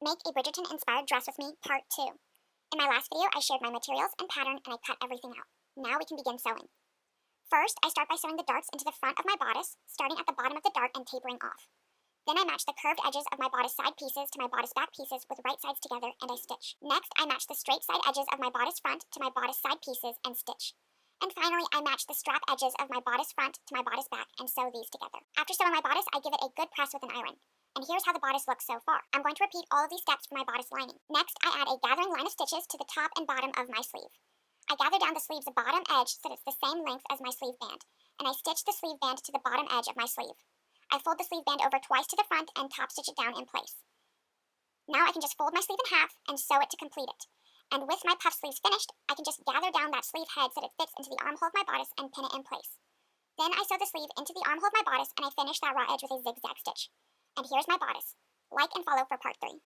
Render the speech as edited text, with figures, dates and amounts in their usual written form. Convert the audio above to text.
Make a Bridgerton-inspired dress with me, part 2. In my last video, I shared my materials and pattern and I cut everything out. Now we can begin sewing. First, I start by sewing the darts into the front of my bodice, starting at the bottom of the dart and tapering off. Then I match the curved edges of my bodice side pieces to my bodice back pieces with right sides together and I stitch. Next, I match the straight side edges of my bodice front to my bodice side pieces and stitch. And finally, I match the strap edges of my bodice front to my bodice back and sew these together. After sewing my bodice, I give it a good press with an iron. And here's how the bodice looks so far. I'm going to repeat all of these steps for my bodice lining. Next, I add a gathering line of stitches to the top and bottom of my sleeve. I gather down the sleeve's bottom edge so that it's the same length as my sleeve band, and I stitch the sleeve band to the bottom edge of my sleeve. I fold the sleeve band over twice to the front and top stitch it down in place. Now I can just fold my sleeve in half and sew it to complete it. And with my puff sleeves finished, I can just gather down that sleeve head so that it fits into the armhole of my bodice and pin it in place. Then I sew the sleeve into the armhole of my bodice and I finish that raw edge with a zigzag stitch. And here's my bodice. Like and follow for part 3.